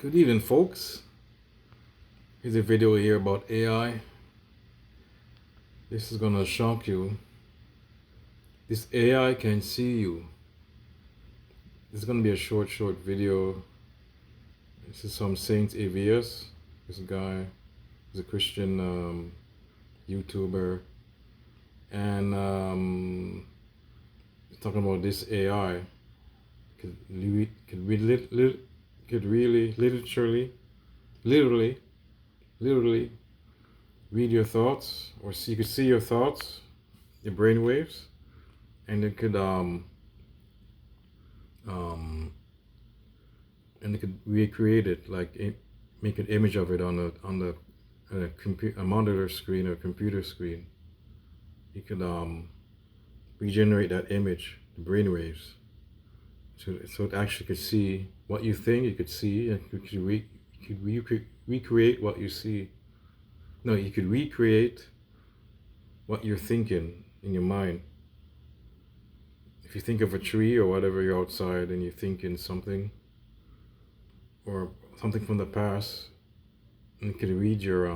Good evening, folks. Here's a video here about AI. This is gonna shock you. This AI can see you. This is gonna be a short video. This is from Saint Avius. This guy is a Christian YouTuber, and he's talking about this AI could really literally read your thoughts, or you could see your thoughts, your brain waves, and it could recreate it, like make an image of it on a monitor screen or computer screen. You could regenerate that image, the brain waves, so it actually could see what you think. You could see, and you could recreate what you see. No, you could recreate what you're thinking in your mind. If you think of a tree or whatever, you're outside and you're thinking something, or something from the past, and it could read your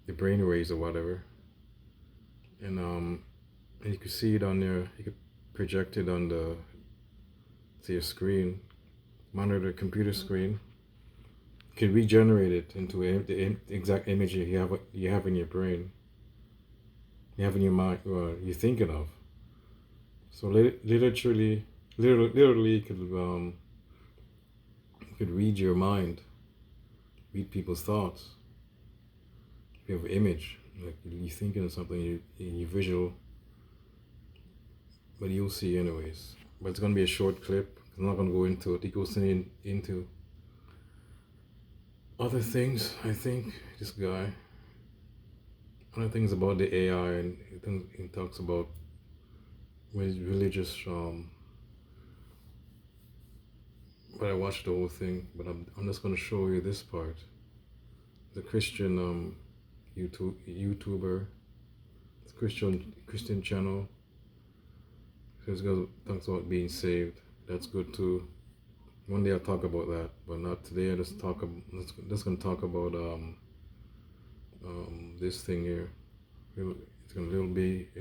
the brain waves or whatever, and you could see it on your, you could project it on the, say, a screen, monitor, computer screen. You could regenerate it into the exact image you have in your brain, you have in your mind, you're thinking of. So literally, you could read your mind, read people's thoughts. If you have an image, like you're thinking of something, you visual, but you'll see anyways. But it's gonna be a short clip. I'm not gonna go into it. It goes into other things. I think this guy, other things about the AI, and he talks about religious. But I watched the whole thing. But I'm just gonna show you this part. The Christian YouTuber, it's Christian channel. This guy talks about being saved. That's good too. One day I'll talk about that, but not today. I just gonna talk about this thing here. It's gonna be a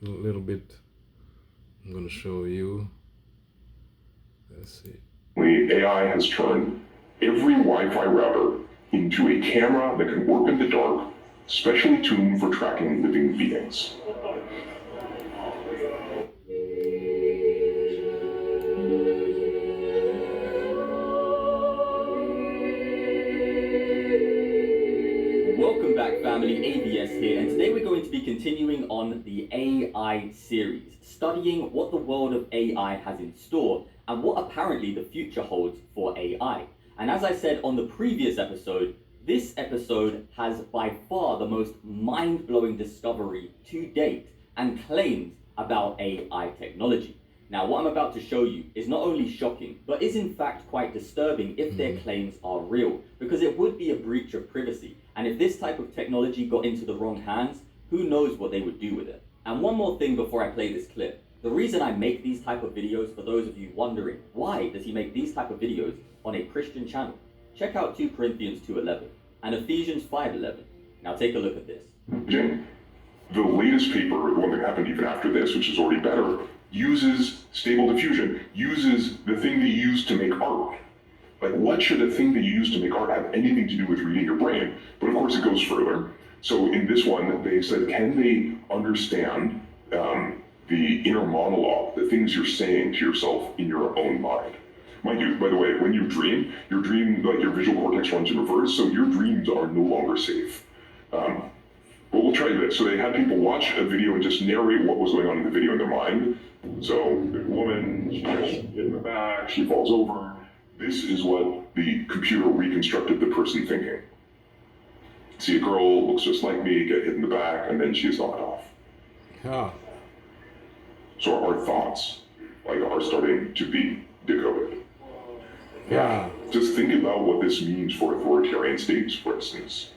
little bit. I'm gonna show you. Let's see. AI has turned every Wi-Fi router into a camera that can work in the dark, specially tuned for tracking living beings. Welcome back, family. AVS here, and today we're going to be continuing on the AI series, studying what the world of AI has in store and what apparently the future holds for AI. And as I said on the previous episode, this episode has by far the most mind-blowing discovery to date and claims about AI technology. Now, what I'm about to show you is not only shocking, but is in fact quite disturbing if their claims are real, because it would be a breach of privacy. And if this type of technology got into the wrong hands, who knows what they would do with it. And one more thing before I play this clip. The reason I make these type of videos, for those of you wondering, why does he make these type of videos on a Christian channel? Check out 2 Corinthians 2:11 and Ephesians 5:11. Now take a look at this. The latest paper, the one that happened even after this, which is already better, uses stable diffusion, uses the thing that you use to make art. Like, what should a thing that you use to make art have anything to do with reading your brain? But of course it goes further. So in this one, they said, can they understand the inner monologue, the things you're saying to yourself in your own mind? Mind you, by the way, when you dream, like your visual cortex runs in reverse, so your dreams are no longer safe. But we'll try this. So they had people watch a video and just narrate what was going on in the video in their mind. So the woman, she gets hit in the back, she falls over. This is what the computer reconstructed the person thinking. See, a girl looks just like me, get hit in the back, and then she is knocked off. Yeah. So our thoughts, are starting to be decoded. Yeah. Just think about what this means for authoritarian states, for instance.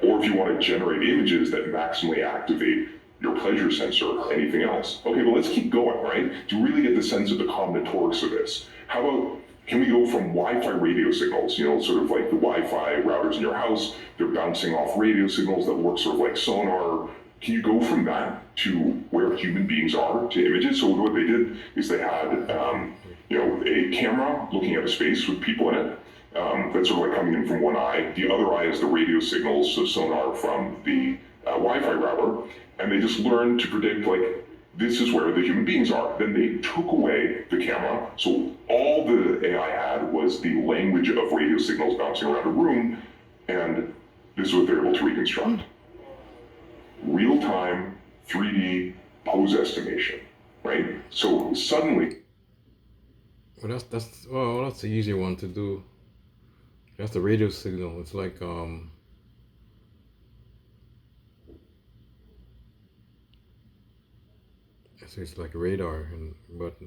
Or if you want to generate images that maximally activate your pleasure sensor or anything else. Okay, well, let's keep going, right? To really get the sense of the combinatorics of this. How about Can we go from Wi-Fi radio signals, sort of like the Wi-Fi routers in your house, they're bouncing off radio signals that work sort of like sonar. Can you go from that to where human beings are to images? So what they did is they had, a camera looking at a space with people in it. That's sort of like coming in from one eye. The other eye is the radio signals, so sonar from the Wi-Fi router. And they just learned to predict, like, this is where the human beings are. Then they took away the camera, so all the AI had was the language of radio signals bouncing around a room, and this is what they're able to reconstruct. Real-time 3D pose estimation, right? So suddenly... Well, that's the easy one to do. That's the radio signal. It's like so it's like radar, but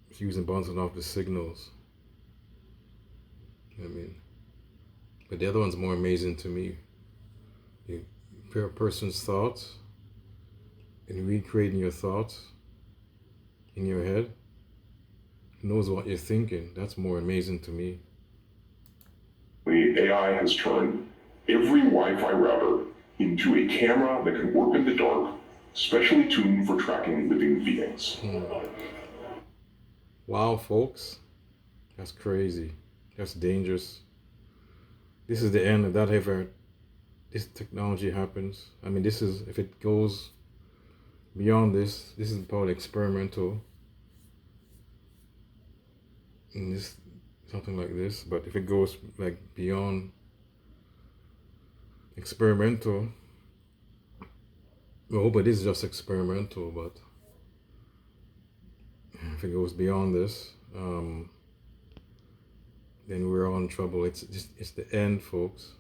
it's using bouncing off the signals. I mean, but the other one's more amazing to me. You compare a person's thoughts and recreating your thoughts in your head. It knows what you're thinking. That's more amazing to me. The AI has turned every Wi-Fi router into a camera that can work in the dark, specially tuned for tracking living beings. Wow, folks, that's crazy. That's dangerous. This is the end. If that ever, this technology happens. I mean, this is, if it goes beyond this is probably experimental. And this, something like this. But if it goes like beyond experimental, well, but this is just experimental, but if it goes beyond this, then we're all in trouble. It's the end, folks.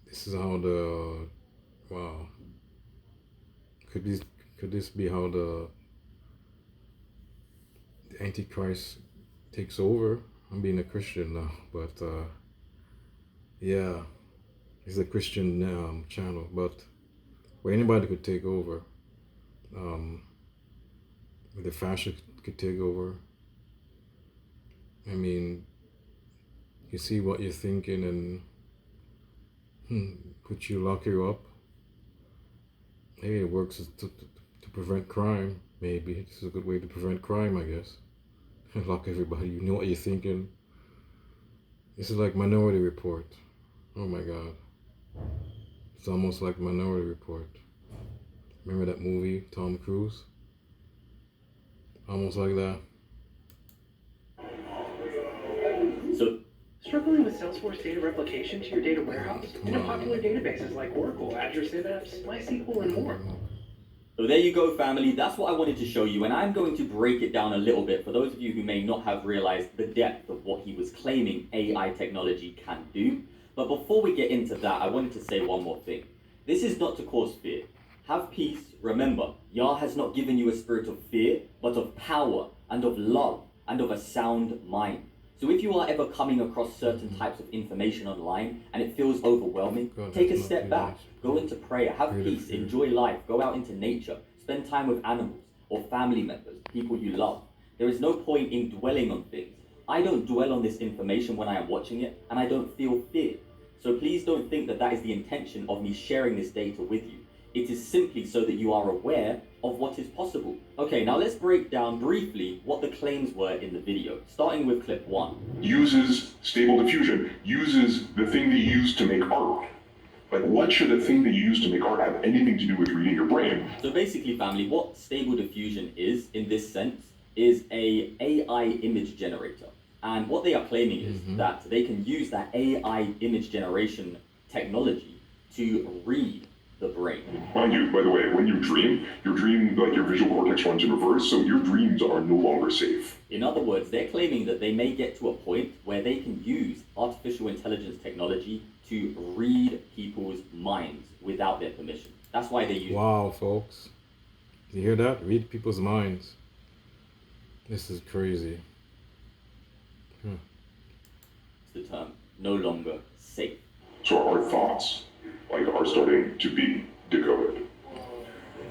This is how wow. Could this be how the Antichrist takes over? I'm being a Christian now, but yeah. It's a Christian channel, but where anybody could take over. The fascist could take over. I mean, you see what you're thinking and lock you up. Hey, it works to prevent crime, maybe. This is a good way to prevent crime, I guess. Lock everybody, you know what you're thinking. This is like Minority Report. Oh my God. It's almost like Minority Report. Remember that movie, Tom Cruise? Almost like that. So, struggling with Salesforce data replication to your data warehouse into popular databases like Oracle, Azure Synapse, MySQL, and more. So there you go, family. That's what I wanted to show you, and I'm going to break it down a little bit for those of you who may not have realized the depth of what he was claiming AI technology can do. But before we get into that, I wanted to say one more thing. This is not to cause fear. Have peace. Remember, Yah has not given you a spirit of fear, but of power and of love and of a sound mind. So if you are ever coming across certain types of information online and it feels overwhelming, take a step back, go into prayer, have peace, enjoy life, go out into nature, spend time with animals or family members, people you love. There is no point in dwelling on things. I don't dwell on this information when I am watching it, and I don't feel fear. So please don't think that that is the intention of me sharing this data with you. It is simply so that you are aware of what is possible. Okay, now let's break down briefly what the claims were in the video, starting with clip 1. Uses stable diffusion, uses the thing that you use to make art. Like, what should a thing that you use to make art have anything to do with reading your brain? So basically, family, what stable diffusion is, in this sense, is a AI image generator. And what they are claiming is that they can use that AI image generation technology to read the brain. Mind you, by the way, when you dream, like your visual cortex runs in reverse, so your dreams are no longer safe. In other words, they're claiming that they may get to a point where they can use artificial intelligence technology to read people's minds without their permission. That's why they use Wow, folks. You hear that? Read people's minds. This is crazy. the term no longer safe. So our thoughts, are starting to be decoded.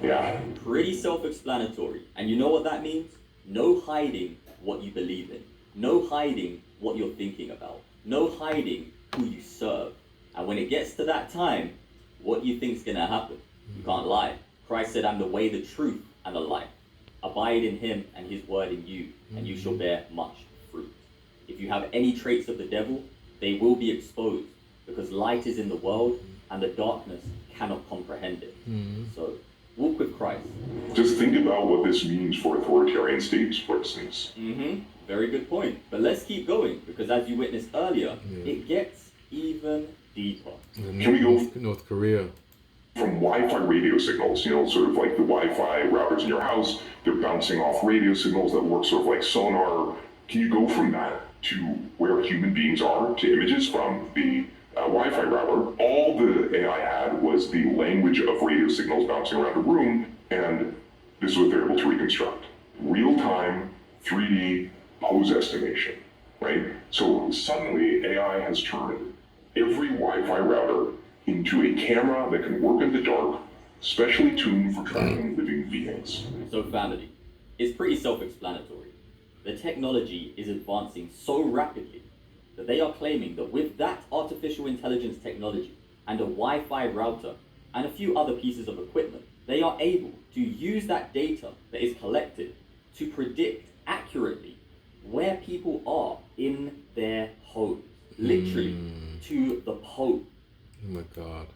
Yeah. Pretty self-explanatory. And you know what that means? No hiding what you believe in. No hiding what you're thinking about. No hiding who you serve. And when it gets to that time, what do you think's gonna happen? You can't lie. Christ said, I'm the way, the truth, and the life. Abide in him and his word in you, and you shall bear much fruit. If you have any traits of the devil, they will be exposed, because light is in the world, and the darkness cannot comprehend it. So, walk with Christ. Just think about what this means for authoritarian states, for instance. Very good point. But let's keep going, because as you witnessed earlier, it gets even deeper. Can we go North Korea? from Wi-Fi radio signals, sort of like the Wi-Fi routers in your house, they're bouncing off radio signals that work sort of like sonar. Can you go from that to where human beings are to images from the Wi-Fi router? All the AI had was the language of radio signals bouncing around a room, and this is what they're able to reconstruct. Real-time 3D pose estimation, right? So suddenly AI has turned every Wi-Fi router into a camera that can work in the dark, specially tuned for tracking living beings. So family, it's pretty self-explanatory. The technology is advancing so rapidly that they are claiming that with that artificial intelligence technology and a Wi-Fi router and a few other pieces of equipment, they are able to use that data that is collected to predict accurately where people are in their homes, literally to the pose. Oh my God.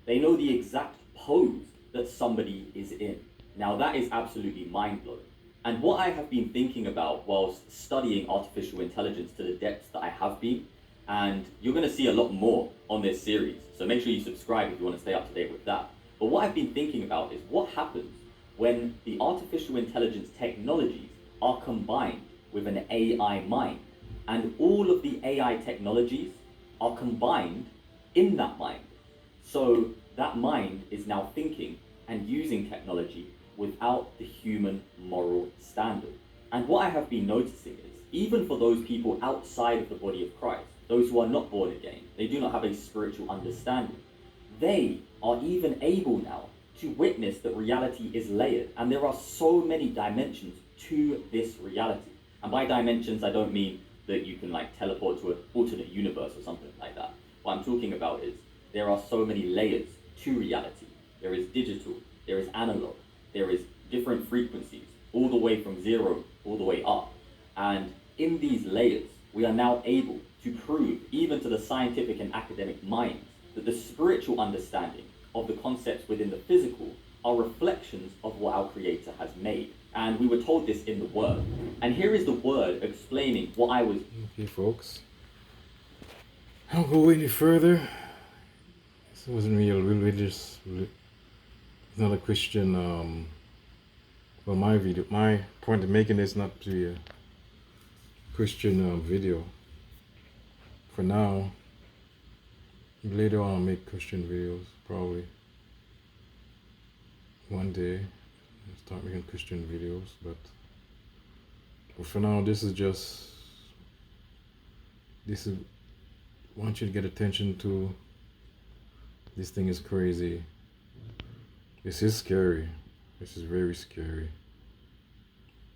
They know the exact pose that somebody is in. Now that is absolutely mind-blowing. And what I have been thinking about whilst studying artificial intelligence to the depths that I have been, and you're going to see a lot more on this series, so make sure you subscribe if you want to stay up to date with that. But what I've been thinking about is what happens when the artificial intelligence technologies are combined with an AI mind, and all of the AI technologies are combined in that mind. So that mind is now thinking and using technology without the human moral standard. And what I have been noticing is, even for those people outside of the body of Christ, those who are not born again, they do not have a spiritual understanding, they are even able now to witness that reality is layered, and there are so many dimensions to this reality. And by dimensions, I don't mean that you can like teleport to an alternate universe or something like that. What I'm talking about is there are so many layers to reality. There is digital, there is analog, there is different frequencies, all the way from 0 all the way up. And in these layers, we are now able to prove, even to the scientific and academic minds, that the spiritual understanding of the concepts within the physical are reflections of what our Creator has made. And we were told this in the Word. And here is the Word explaining what I was... Okay, folks. I don't go any further. This wasn't real religious. It's not a Christian. Well, my point of making this not to be a Christian video. For now, later on I'll make Christian videos, probably. One day, I'll start making Christian videos, but for now, this is, I want you to get attention to, this thing is crazy. This is scary. This is very scary.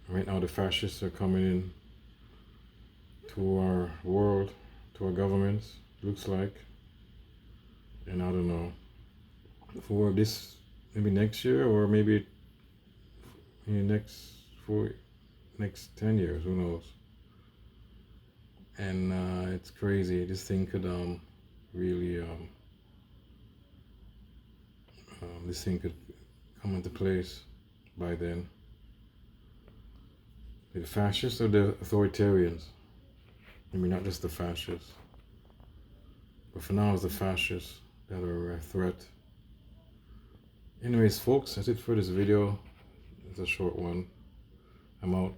Right now the fascists are coming in to our world, to our governments, looks like. And I don't know, for this, maybe next year, or maybe in the next 10 years, who knows. And it's crazy. This thing could really this thing could come into place by then. The fascists or the authoritarians? Maybe not just the fascists, but for now it's the fascists that are a threat. Anyways, folks, that's it for this video. It's a short one. I'm out.